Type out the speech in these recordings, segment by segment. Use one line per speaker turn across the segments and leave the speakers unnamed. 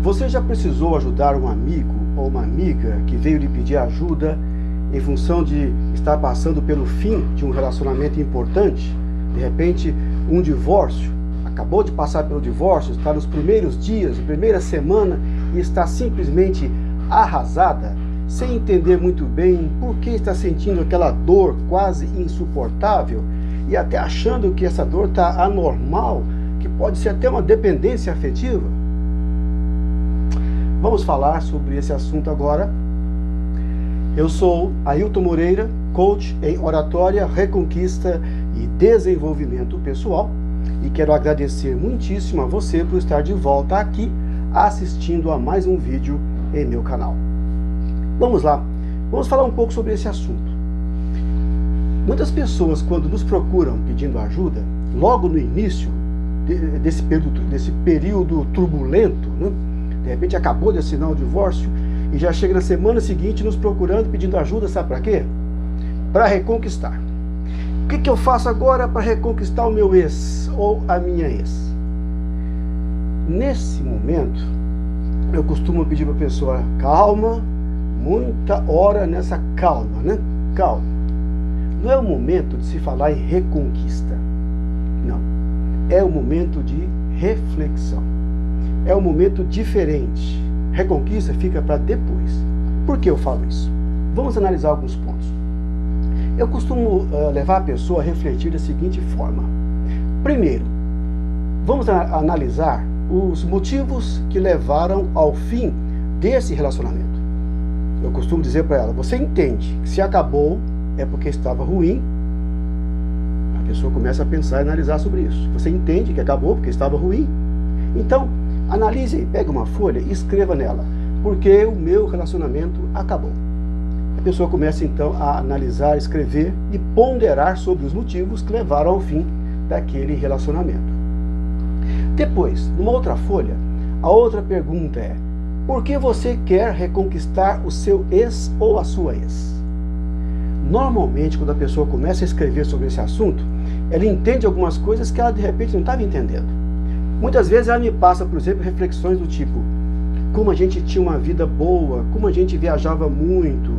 Você já precisou ajudar um amigo ou uma amiga que veio lhe pedir ajuda em função de estar passando pelo fim de um relacionamento importante? De repente, um divórcio, acabou de passar pelo divórcio, está nos primeiros dias, na primeira semana e está simplesmente arrasada, sem entender muito bem por que está sentindo aquela dor quase insuportável e até achando que essa dor está anormal, que pode ser até uma dependência afetiva? Vamos falar sobre esse assunto agora. Eu sou Ailton Moreira, coach em oratória, reconquista e desenvolvimento pessoal, e quero agradecer muitíssimo a você por estar de volta aqui assistindo a mais um vídeo em meu canal. Vamos lá, vamos falar um pouco sobre esse assunto. Muitas pessoas, quando nos procuram pedindo ajuda, logo no início desse período turbulento, né? De repente acabou de assinar o divórcio e já chega na semana seguinte nos procurando, pedindo ajuda, sabe para quê? Para reconquistar. O que eu faço agora para reconquistar o meu ex ou a minha ex? Nesse momento, eu costumo pedir para a pessoa, calma, muita hora nessa calma, né? Calma. Não é o momento de se falar em reconquista. Não. É o momento de reflexão. É um momento diferente. Reconquista fica para depois. Por que eu falo isso? Vamos analisar alguns pontos. Eu costumo levar a pessoa a refletir da seguinte forma. Primeiro, vamos analisar os motivos que levaram ao fim desse relacionamento. Eu costumo dizer para ela, você entende que se acabou é porque estava ruim? A pessoa começa a pensar e analisar sobre isso. Você entende que acabou porque estava ruim? Então, analise aí, pega uma folha e escreva nela, porque o meu relacionamento acabou. A pessoa começa então a analisar, escrever e ponderar sobre os motivos que levaram ao fim daquele relacionamento. Depois, numa outra folha, a outra pergunta é, por que você quer reconquistar o seu ex ou a sua ex? Normalmente, quando a pessoa começa a escrever sobre esse assunto, ela entende algumas coisas que ela de repente não estava entendendo. Muitas vezes ela me passa, por exemplo, reflexões do tipo, como a gente tinha uma vida boa, como a gente viajava muito,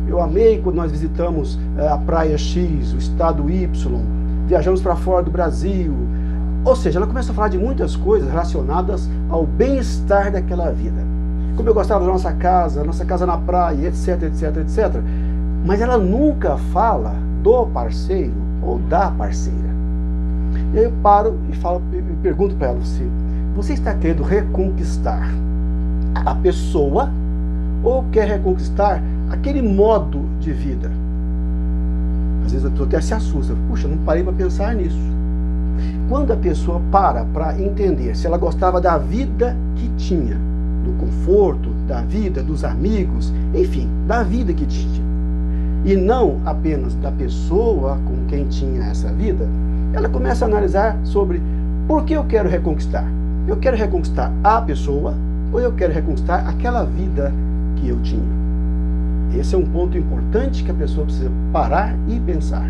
eu amei quando nós visitamos a praia X, o estado Y, viajamos para fora do Brasil. Ou seja, ela começa a falar de muitas coisas relacionadas ao bem-estar daquela vida. Como eu gostava da nossa casa na praia, etc, etc, etc. Mas ela nunca fala do parceiro ou da parceira. E aí eu paro e pergunto para ela, você está querendo reconquistar a pessoa ou quer reconquistar aquele modo de vida? Às vezes a pessoa até se assusta, puxa, não parei para pensar nisso. Quando a pessoa para entender se ela gostava da vida que tinha, do conforto, da vida, dos amigos, enfim, da vida que tinha, e não apenas da pessoa com quem tinha essa vida, ela começa a analisar sobre por que eu quero reconquistar. Eu quero reconquistar a pessoa ou eu quero reconquistar aquela vida que eu tinha? Esse é um ponto importante que a pessoa precisa parar e pensar.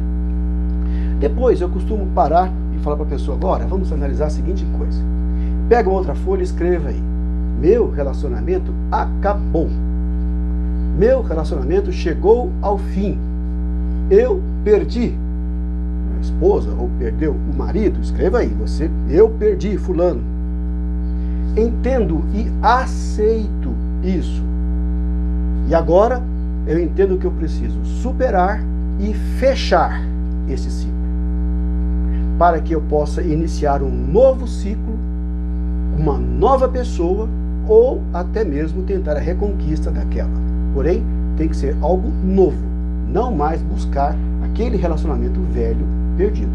Depois eu costumo parar e falar para a pessoa, agora vamos analisar a seguinte coisa. Pega uma outra folha e escreva aí. Meu relacionamento acabou. Meu relacionamento chegou ao fim. Eu perdi a esposa ou perdeu o marido. Escreva aí, eu perdi fulano. Entendo e aceito isso. E agora eu entendo que eu preciso superar e fechar esse ciclo, para que eu possa iniciar um novo ciclo, uma nova pessoa, ou até mesmo tentar a reconquista daquela. Porém, tem que ser algo novo, não mais buscar aquele relacionamento velho perdido.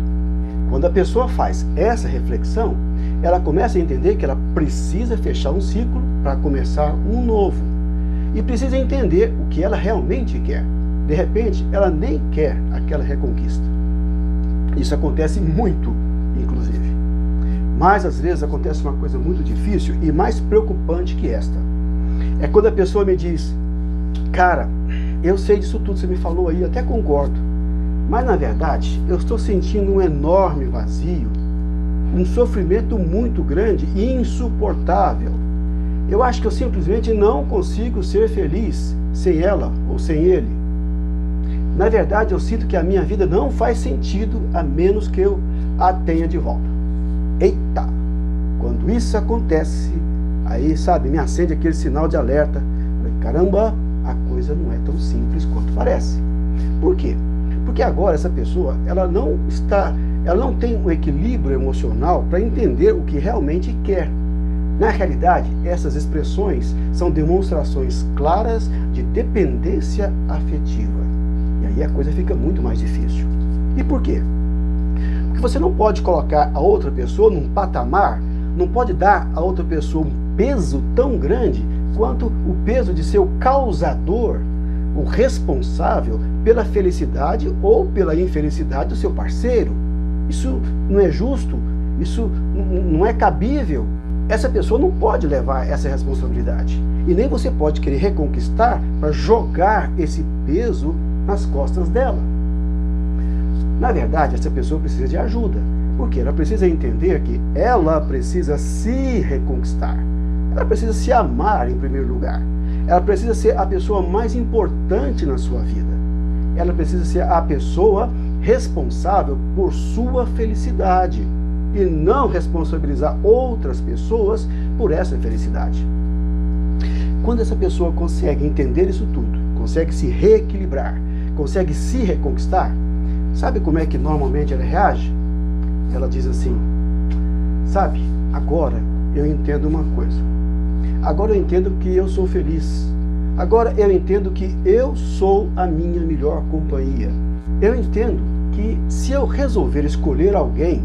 Quando a pessoa faz essa reflexão, ela começa a entender que ela precisa fechar um ciclo para começar um novo. E precisa entender o que ela realmente quer. De repente, ela nem quer aquela reconquista. Isso acontece muito, inclusive. Mas, às vezes, acontece uma coisa muito difícil e mais preocupante que esta. É quando a pessoa me diz, cara, eu sei disso tudo que você me falou aí, até concordo. Mas, na verdade, eu estou sentindo um enorme vazio, um sofrimento muito grande e insuportável. Eu acho que eu simplesmente não consigo ser feliz sem ela ou sem ele. Na verdade, eu sinto que a minha vida não faz sentido a menos que eu a tenha de volta. Eita! Quando isso acontece, aí, sabe, me acende aquele sinal de alerta. Caramba, a coisa não é tão simples quanto parece. Por quê? Porque agora essa pessoa, ela não tem um equilíbrio emocional para entender o que realmente quer. Na realidade, essas expressões são demonstrações claras de dependência afetiva. E aí a coisa fica muito mais difícil. E por quê? Porque você não pode colocar a outra pessoa num patamar, não pode dar a outra pessoa um peso tão grande quanto o peso de ser o causador, o responsável pela felicidade ou pela infelicidade do seu parceiro. Isso não é justo, isso não é cabível. Essa pessoa não pode levar essa responsabilidade. E nem você pode querer reconquistar para jogar esse peso nas costas dela. Na verdade, essa pessoa precisa de ajuda, porque ela precisa entender que ela precisa se reconquistar. Ela precisa se amar em primeiro lugar. Ela precisa ser a pessoa mais importante na sua vida. Ela precisa ser a pessoa responsável por sua felicidade e não responsabilizar outras pessoas por essa felicidade. Quando essa pessoa consegue entender isso tudo, consegue se reequilibrar, consegue se reconquistar, sabe como é que normalmente ela reage? Ela diz assim: sabe, agora eu entendo uma coisa. Agora eu entendo que eu sou feliz. Agora eu entendo que eu sou a minha melhor companhia. Eu entendo que se eu resolver escolher alguém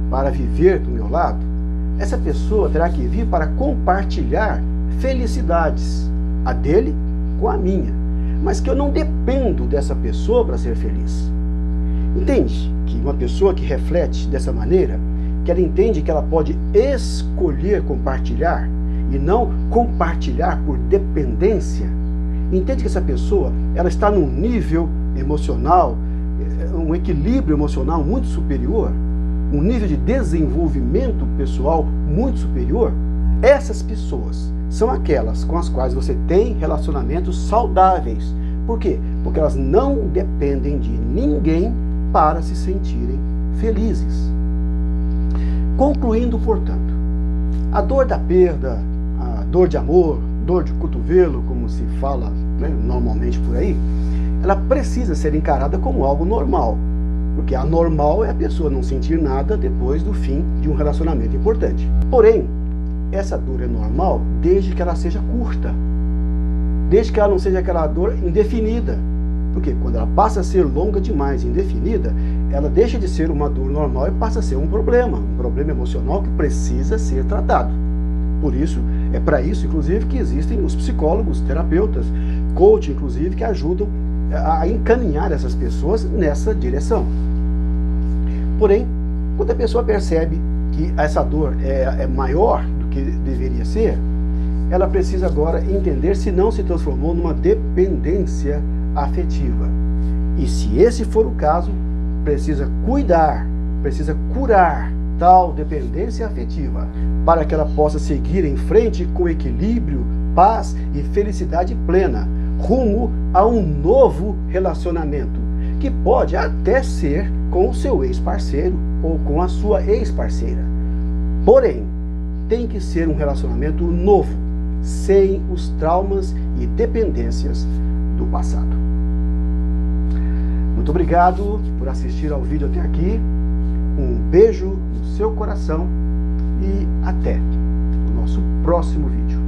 para viver do meu lado, essa pessoa terá que vir para compartilhar felicidades, a dele com a minha, mas que eu não dependo dessa pessoa para ser feliz. Entende que uma pessoa que reflete dessa maneira, que ela entende que ela pode escolher compartilhar e não compartilhar por dependência, entende que essa pessoa ela está num nível emocional, um equilíbrio emocional muito superior, um nível de desenvolvimento pessoal muito superior. Essas pessoas são aquelas com as quais você tem relacionamentos saudáveis. Por quê? Porque elas não dependem de ninguém para se sentirem felizes. Concluindo, portanto, a dor da perda, a dor de amor, dor de cotovelo, como se fala, né, normalmente por aí, ela precisa ser encarada como algo normal. Porque anormal é a pessoa não sentir nada depois do fim de um relacionamento importante. Porém, essa dor é normal desde que ela seja curta. Desde que ela não seja aquela dor indefinida. Porque quando ela passa a ser longa demais e indefinida, ela deixa de ser uma dor normal e passa a ser um problema emocional que precisa ser tratado. Por isso, é para isso, inclusive, que existem os psicólogos, terapeutas, coach, inclusive, que ajudam a encaminhar essas pessoas nessa direção. Porém, quando a pessoa percebe que essa dor é maior do que deveria ser, ela precisa agora entender se não se transformou numa dependência afetiva. E se esse for o caso, precisa cuidar, precisa curar tal dependência afetiva para que ela possa seguir em frente com equilíbrio, paz e felicidade plena, rumo a um novo relacionamento, que pode até ser com o seu ex-parceiro ou com a sua ex-parceira. Porém, tem que ser um relacionamento novo, sem os traumas e dependências do passado. Muito obrigado por assistir ao vídeo até aqui. Um beijo no seu coração e até o nosso próximo vídeo.